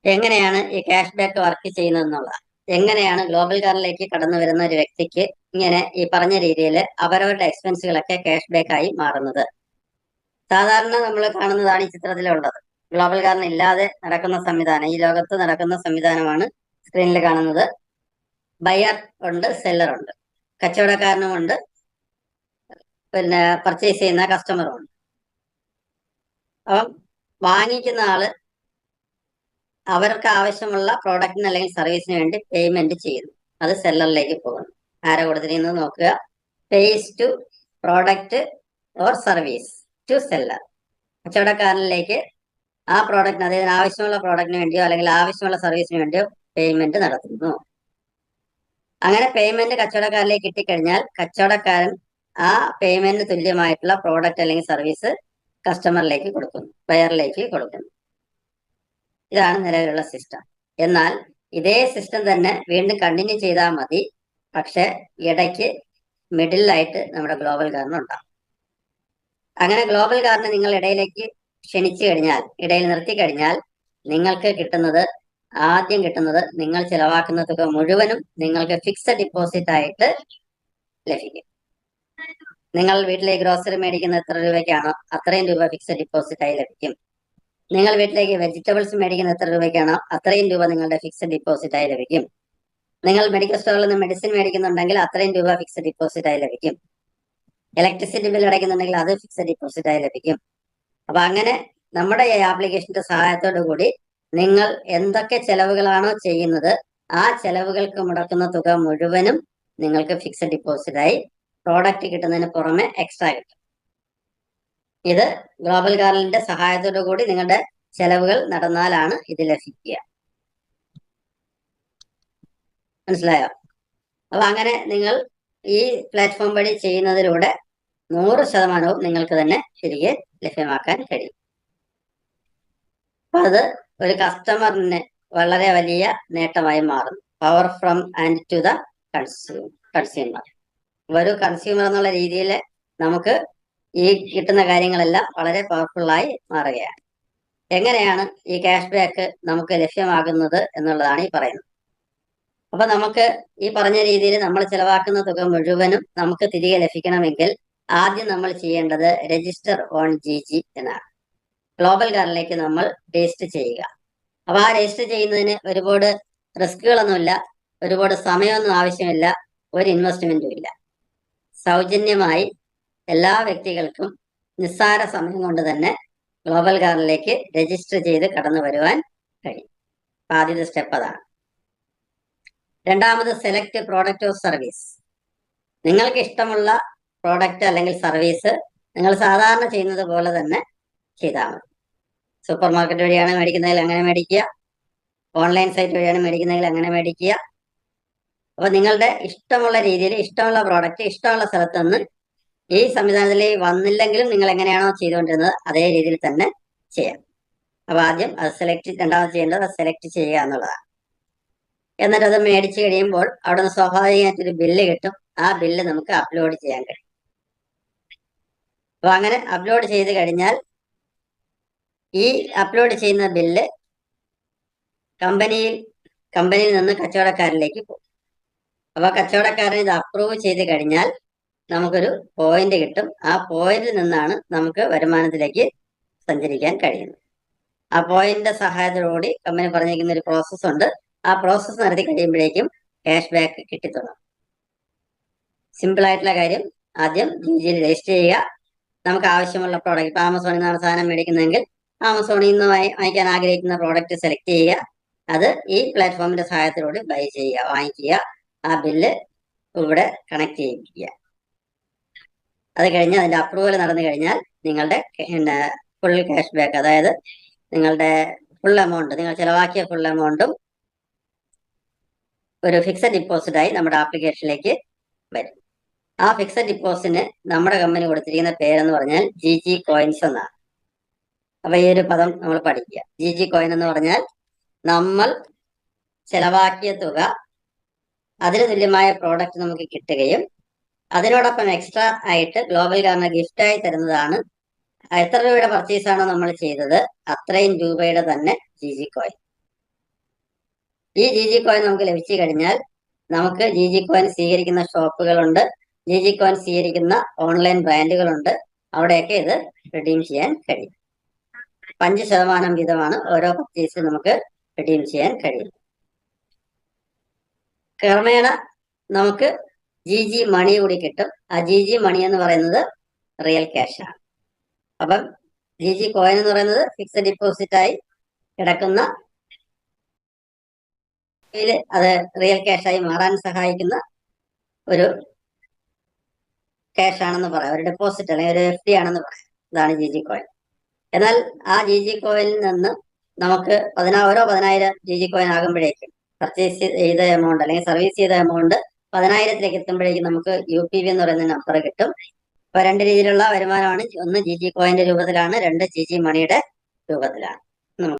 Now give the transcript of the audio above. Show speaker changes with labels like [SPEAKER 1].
[SPEAKER 1] എങ്ങനെയാണ് ഈ cash back work ചെയ്യുന്നത് എന്നുള്ളത്, എങ്ങനെയാണ് ഗ്ലോബൽ കാർഡിലേക്ക് കടന്നു വരുന്ന ഒരു വ്യക്തിക്ക് ഇങ്ങനെ ഈ പറഞ്ഞ രീതിയിൽ അവരവരുടെ എക്സ്പെൻസുകളൊക്കെ ക്യാഷ് ബാക്ക് ആയി മാറുന്നത്. സാധാരണ നമ്മൾ കാണുന്നതാണ് ഈ ചിത്രത്തിലുള്ളത്. ഗ്ലോബൽ കാർഡ് ഇല്ലാതെ നടക്കുന്ന സംവിധാനം, ഈ ലോകത്ത് നടക്കുന്ന സംവിധാനമാണ് സ്ക്രീനിൽ കാണുന്നത്. ബയർ ഉണ്ട്, സെല്ലർ ഉണ്ട്, കച്ചവടക്കാരനുമുണ്ട്, പിന്നെ പർച്ചേസ് ചെയ്യുന്ന കസ്റ്റമറും ഉണ്ട്. അപ്പം വാങ്ങിക്കുന്ന ആള് അവർക്ക് ആവശ്യമുള്ള പ്രോഡക്റ്റിന് അല്ലെങ്കിൽ സർവീസിന് വേണ്ടി പേയ്മെന്റ് ചെയ്യുന്നു. അത് സെല്ലറിലേക്ക് പോകുന്നു. ആരെ കൊടുത്തിരിക്കുന്നത് നോക്കുക. Pays to product or service to seller. കച്ചവടക്കാരനിലേക്ക് ആ പ്രോഡക്റ്റിന്, അതായത് ആവശ്യമുള്ള പ്രോഡക്റ്റിന് വേണ്ടിയോ അല്ലെങ്കിൽ ആവശ്യമുള്ള സർവീസിന് വേണ്ടിയോ പേയ്മെന്റ് നടത്തുന്നു. അങ്ങനെ പേയ്മെന്റ് കച്ചവടക്കാരിലേക്ക് കിട്ടിക്കഴിഞ്ഞാൽ കച്ചവടക്കാരൻ ആ പേയ്മെന്റിന് തുല്യമായിട്ടുള്ള പ്രോഡക്റ്റ് അല്ലെങ്കിൽ സർവീസ് കസ്റ്റമറിലേക്ക് കൊടുക്കുന്നു, ബയറിലേക്ക് കൊടുക്കുന്നു. ഇതാണ് നിലവിലുള്ള സിസ്റ്റം. എന്നാൽ ഇതേ സിസ്റ്റം തന്നെ വീണ്ടും കണ്ടിന്യൂ ചെയ്താൽ മതി. പക്ഷെ ഇടയ്ക്ക് മിഡിലായിട്ട് നമ്മുടെ ഗ്ലോബൽ കാർഡ് ഉണ്ടാവും. അങ്ങനെ ഗ്ലോബൽ കാർഡിനെ നിങ്ങൾ ഇടയിലേക്ക് ക്ഷണിച്ചു കഴിഞ്ഞാൽ, ഇടയിൽ നിർത്തി കഴിഞ്ഞാൽ നിങ്ങൾക്ക് കിട്ടുന്നത്, ആദ്യം കിട്ടുന്നത് നിങ്ങൾ ചെലവാക്കുന്ന തുക മുഴുവനും നിങ്ങൾക്ക് ഫിക്സഡ് ഡിപ്പോസിറ്റ് ആയിട്ട് ലഭിക്കും. നിങ്ങൾ വീട്ടിലേക്ക് ഗ്രോസറി മേടിക്കുന്ന എത്ര രൂപയ്ക്കാണോ അത്രയും രൂപ ഫിക്സഡ് ഡിപ്പോസിറ്റ് ആയി ലഭിക്കും. നിങ്ങൾ വീട്ടിലേക്ക് വെജിറ്റബിൾസ് മേടിക്കുന്ന എത്ര രൂപയ്ക്കാണോ അത്രയും രൂപ നിങ്ങളുടെ ഫിക്സഡ് ഡിപ്പോസിറ്റ് ആയി ലഭിക്കും. നിങ്ങൾ മെഡിക്കൽ സ്റ്റോറിൽ നിന്ന് മെഡിസിൻ മേടിക്കുന്നുണ്ടെങ്കിൽ അത്രയും രൂപ ഫിക്സഡ് ഡിപ്പോസിറ്റ് ആയി ലഭിക്കും. ഇലക്ട്രിസിറ്റി ബിൽ അടയ്ക്കുന്നുണ്ടെങ്കിൽ അത് ഫിക്സഡ് ഡിപ്പോസിറ്റ് ആയി ലഭിക്കും. അപ്പൊ അങ്ങനെ നമ്മുടെ ഈ ആപ്ലിക്കേഷന്റെ സഹായത്തോടു കൂടി നിങ്ങൾ എന്തൊക്കെ ചെലവുകളാണോ ചെയ്യുന്നത് ആ ചെലവുകൾക്ക് മുടക്കുന്ന തുക മുഴുവനും നിങ്ങൾക്ക് ഫിക്സഡ് ഡിപ്പോസിറ്റ് ആയി പ്രോഡക്റ്റ് കിട്ടുന്നതിന് പുറമെ എക്സ്ട്രാ കിട്ടും. ഇത് ഗ്ലോബൽ കാർഡിന്റെ സഹായത്തോടു കൂടി നിങ്ങളുടെ ചെലവുകൾ നടന്നാലാണ് ഇത് ലഭിക്കുക. മനസ്സിലായോ? അപ്പൊ അങ്ങനെ നിങ്ങൾ ഈ പ്ലാറ്റ്ഫോം വഴി ചെയ്യുന്നതിലൂടെ 100% നിങ്ങൾക്ക് തന്നെ തിരികെ ലഭ്യമാക്കാൻ കഴിയും. അപ്പൊ അത് ഒരു കസ്റ്റമറിന് വളരെ വലിയ നേട്ടമായി മാറുന്നു. Power from and to the consumer. ഒരു കൺസ്യൂമർ എന്നുള്ള രീതിയിൽ നമുക്ക് ഈ കിട്ടുന്ന കാര്യങ്ങളെല്ലാം വളരെ പവർഫുള്ളായി മാറുകയാണ്. എങ്ങനെയാണ് ഈ ക്യാഷ് ബാക്ക് നമുക്ക് ലഭ്യമാകുന്നത് എന്നുള്ളതാണ് ഈ പറയുന്നത്. അപ്പൊ നമുക്ക് ഈ പറഞ്ഞ രീതിയിൽ നമ്മൾ ചെലവാക്കുന്ന തുക മുഴുവനും നമുക്ക് തിരികെ ലഭിക്കണമെങ്കിൽ ആദ്യം നമ്മൾ ചെയ്യേണ്ടത് രജിസ്റ്റർ ഓൺ GG എന്നാണ്. ഗ്ലോബൽ കാർഡിലേക്ക് നമ്മൾ രജിസ്റ്റർ ചെയ്യുക. അപ്പൊ ആ രജിസ്റ്റർ ചെയ്യുന്നതിന് ഒരുപാട് റിസ്കുകളൊന്നുമില്ല, ഒരുപാട് സമയമൊന്നും ആവശ്യമില്ല, ഒരു ഇൻവെസ്റ്റ്മെന്റും ഇല്ല. സൗജന്യമായി എല്ലാ വ്യക്തികൾക്കും നിസ്സാര സമയം കൊണ്ട് തന്നെ ഗ്ലോബൽ കാർഡിലേക്ക് രജിസ്റ്റർ ചെയ്ത് കടന്നു വരുവാൻ കഴിയും. ആദ്യത്തെ സ്റ്റെപ്പ് അതാണ്. രണ്ടാമത് സെലക്ട് പ്രോഡക്റ്റ് ഓഫ് സർവീസ്. നിങ്ങൾക്ക് ഇഷ്ടമുള്ള പ്രോഡക്റ്റ് അല്ലെങ്കിൽ സർവീസ് നിങ്ങൾ സാധാരണ ചെയ്യുന്നത് പോലെ തന്നെ ചെയ്താൽ മതി. സൂപ്പർ മാർക്കറ്റ് വഴിയാണ് മേടിക്കുന്നതിൽ അങ്ങനെ മേടിക്കുക, ഓൺലൈൻ സൈറ്റ് വഴിയാണ് മേടിക്കുന്നതിൽ അങ്ങനെ മേടിക്കുക. അപ്പൊ നിങ്ങളുടെ ഇഷ്ടമുള്ള രീതിയിൽ ഇഷ്ടമുള്ള പ്രോഡക്റ്റ് ഇഷ്ടമുള്ള സ്ഥലത്ത് നിന്ന് ഈ സംവിധാനത്തിൽ വന്നില്ലെങ്കിലും നിങ്ങൾ എങ്ങനെയാണോ ചെയ്തുകൊണ്ടിരുന്നത് അതേ രീതിയിൽ തന്നെ ചെയ്യാം. അപ്പൊ ആദ്യം അത് രണ്ടാമത് ചെയ്യേണ്ടത് അത് സെലക്ട് ചെയ്യുക എന്നുള്ളതാണ്. എന്നിട്ട് അത് മേടിച്ചു കഴിയുമ്പോൾ അവിടെ നിന്ന് സ്വാഭാവികമായിട്ടൊരു ബില്ല് കിട്ടും. ആ ബില്ല് നമുക്ക് അപ്ലോഡ് ചെയ്യാൻ കഴിയും. അപ്പൊ അങ്ങനെ അപ്ലോഡ് ചെയ്ത് കഴിഞ്ഞാൽ ഈ അപ്ലോഡ് ചെയ്യുന്ന ബില്ല് കമ്പനിയിൽ നിന്ന് കച്ചവടക്കാരിലേക്ക് പോകും. അപ്പൊ കച്ചവടക്കാരൻ ഇത് അപ്രൂവ് ചെയ്ത് കഴിഞ്ഞാൽ നമുക്കൊരു പോയിന്റ് കിട്ടും. ആ പോയിന്റിൽ നിന്നാണ് നമുക്ക് വരുമാനത്തിലേക്ക് സഞ്ചരിക്കാൻ കഴിയുന്നത്. ആ പോയിന്റിന്റെ സഹായത്തോടുകൂടി കമ്പനി പറഞ്ഞിരിക്കുന്ന ഒരു പ്രോസസ് ഉണ്ട്. ആ പ്രോസസ്സ് നടത്തി കഴിയുമ്പോഴേക്കും ക്യാഷ് ബാക്ക് കിട്ടിത്തുടങ്ങും. സിമ്പിൾ ആയിട്ടുള്ള കാര്യം, ആദ്യം GGയിൽ രജിസ്റ്റർ ചെയ്യുക. നമുക്ക് ആവശ്യമുള്ള പ്രോഡക്റ്റ്, ഇപ്പൊ ആമസോണിൽ നിന്നാണ് സാധനം മേടിക്കുന്നതെങ്കിൽ ആമസോണിൽ നിന്ന് വാങ്ങിക്കാൻ ആഗ്രഹിക്കുന്ന പ്രോഡക്റ്റ് സെലക്ട് ചെയ്യുക. അത് ഈ പ്ലാറ്റ്ഫോമിന്റെ സഹായത്തോടുകൂടി ബൈ ചെയ്യുക, വാങ്ങിക്കുക. ആ ബില്ല് ഇവിടെ കണക്ട് ചെയ്യിക്കുക. അത് കഴിഞ്ഞ് അതിന്റെ അപ്രൂവൽ നടന്നു കഴിഞ്ഞാൽ നിങ്ങളുടെ ഫുൾ ക്യാഷ് ബാക്ക്, അതായത് നിങ്ങളുടെ ഫുൾ എമൗണ്ട്, നിങ്ങൾ ചെലവാക്കിയ ഫുൾ എമൗണ്ടും ഒരു ഫിക്സഡ് ഡിപ്പോസിറ്റായി നമ്മുടെ ആപ്ലിക്കേഷനിലേക്ക് വരും. ആ ഫിക്സഡ് ഡിപ്പോസിറ്റിന് നമ്മുടെ കമ്പനി കൊടുത്തിരിക്കുന്ന പേരെന്ന് പറഞ്ഞാൽ GG കോയിൻസ് എന്നാണ്. അപ്പൊ ഈ ഒരു പദം നമ്മൾ പഠിക്കുക. GG കോയിൻ എന്ന് പറഞ്ഞാൽ നമ്മൾ ചെലവാക്കിയ തുക അതിന് തുല്യമായ പ്രോഡക്റ്റ് നമുക്ക് കിട്ടുകയും അതിനോടൊപ്പം എക്സ്ട്രാ ആയിട്ട് ഗ്ലോബൽ കാർഡിന് ഗിഫ്റ്റായി തരുന്നതാണ്. എത്ര രൂപയുടെ പർച്ചേസ് ആണോ നമ്മൾ ചെയ്തത് അത്രയും രൂപയുടെ തന്നെ GG കോയിൻ. ഈ GG കോയിൻ നമുക്ക് ലഭിച്ചു കഴിഞ്ഞാൽ നമുക്ക് GG കോയിൻ സ്വീകരിക്കുന്ന ഷോപ്പുകളുണ്ട്, GG കോയിൻ സ്വീകരിക്കുന്ന ഓൺലൈൻ ബ്രാൻഡുകളുണ്ട്. അവിടെയൊക്കെ ഇത് റിഡീം ചെയ്യാൻ കഴിയും. 5% വീതമാണ് ഓരോ പർച്ചേസിൽ നമുക്ക് റിഡീം ചെയ്യാൻ കഴിയും. ക്രമേണ നമുക്ക് GG മണി കൂടി കിട്ടും. ആ GG മണി എന്ന് പറയുന്നത് റിയൽ ക്യാഷ് ആണ്. അപ്പം GG കോയിൻ എന്ന് പറയുന്നത് ഫിക്സഡ് ഡിപ്പോസിറ്റ് ആയി കിടക്കുന്ന, അത് റിയൽ ക്യാഷായി മാറാൻ സഹായിക്കുന്ന ഒരു ക്യാഷ് ആണെന്ന് പറയാം, ഒരു ഡെപ്പോസിറ്റ് അല്ലെങ്കിൽ ഒരു FD ആണെന്ന് പറയാം. ഇതാണ് GG കോയിൻ. എന്നാൽ ആ GG കോയിനിൽ നിന്ന് നമുക്ക് ഓരോ 10,000 GG കോയിൻ ആകുമ്പോഴേക്കും പർച്ചേസ് ചെയ്ത എമൗണ്ട് അല്ലെങ്കിൽ സർവീസ് ചെയ്ത എമൗണ്ട് 10,000-ലേക്ക് എത്തുമ്പോഴേക്കും നമുക്ക് UPV എന്ന് പറയുന്ന നമ്പർ കിട്ടും. അപ്പൊ രണ്ട് രീതിയിലുള്ള വരുമാനമാണ്. ഒന്ന് GG കോയിന്റെ രൂപത്തിലാണ്, രണ്ട് GG മണിയുടെ രൂപത്തിലാണ്.